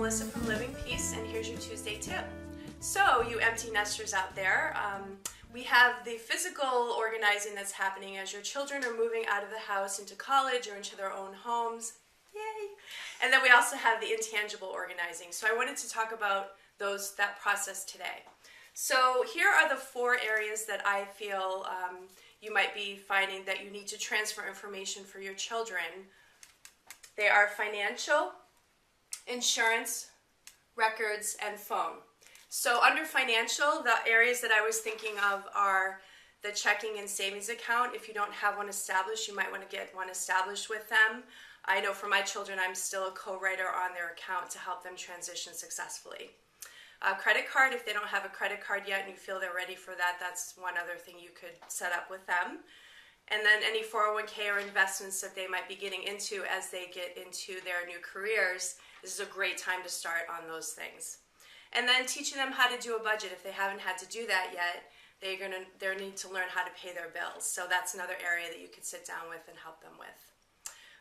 Melissa from Living Peace, and here's your Tuesday tip. So, you empty nesters out there, we have the physical organizing that's happening as your children are moving out of the house into college or into their own homes. Yay! And then we also have the intangible organizing. So I wanted to talk about that process today. So here are the 4 areas that I feel you might be finding that you need to transfer information for your children. They are financial, insurance, records, and phone. So under financial, the areas that I was thinking of are the checking and savings account. If you don't have one established, you might want to get one established with them. I know for my children, I'm still a co-writer on their account to help them transition successfully. Credit card, if they don't have a credit card yet and you feel they're ready for that, that's one other thing you could set up with them. And then any 401k or investments that they might be getting into as they get into their new careers, this is a great time to start on those things. And then teaching them how to do a budget. If they haven't had to do that yet, they need to learn how to pay their bills. So that's another area that you could sit down with and help them with.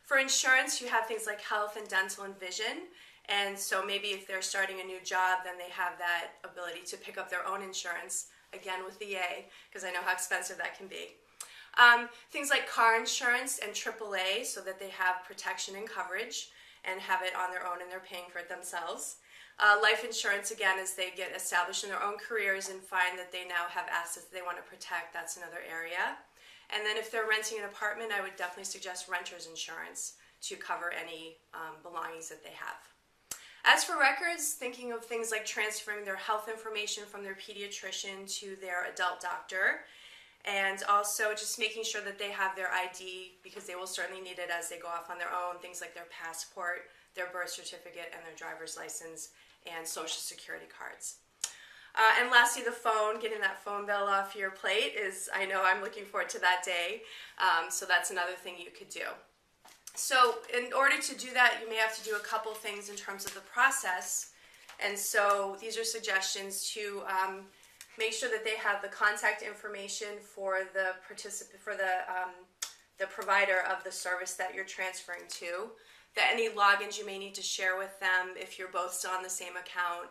For insurance, you have things like health and dental and vision. And so maybe if they're starting a new job, then they have that ability to pick up their own insurance, again with the A, because I know how expensive that can be. Things like car insurance and AAA, so that they have protection and coverage and have it on their own and they're paying for it themselves. Life insurance, again, as they get established in their own careers and find that they now have assets they want to protect, that's another area. And then if they're renting an apartment, I would definitely suggest renter's insurance to cover any belongings that they have. As for records, thinking of things like transferring their health information from their pediatrician to their adult doctor, and also just making sure that they have their ID, because they will certainly need it as they go off on their own, things like their passport, their birth certificate, and their driver's license, and social security cards. And lastly, the phone, getting that phone bill off your plate is, I know I'm looking forward to that day, so that's another thing you could do. So in order to do that, you may have to do a couple things in terms of the process, and so these are suggestions to make sure that they have the contact information for the the provider of the service that you're transferring to, that any logins you may need to share with them if you're both still on the same account,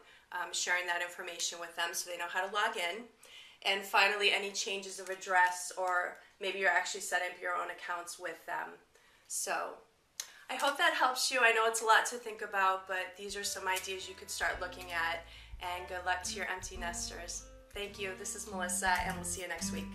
sharing that information with them so they know how to log in. And finally, any changes of address, or maybe you're actually setting up your own accounts with them. So I hope that helps you. I know it's a lot to think about, but these are some ideas you could start looking at, and good luck to your empty nesters. Thank you. This is Melissa, and we'll see you next week.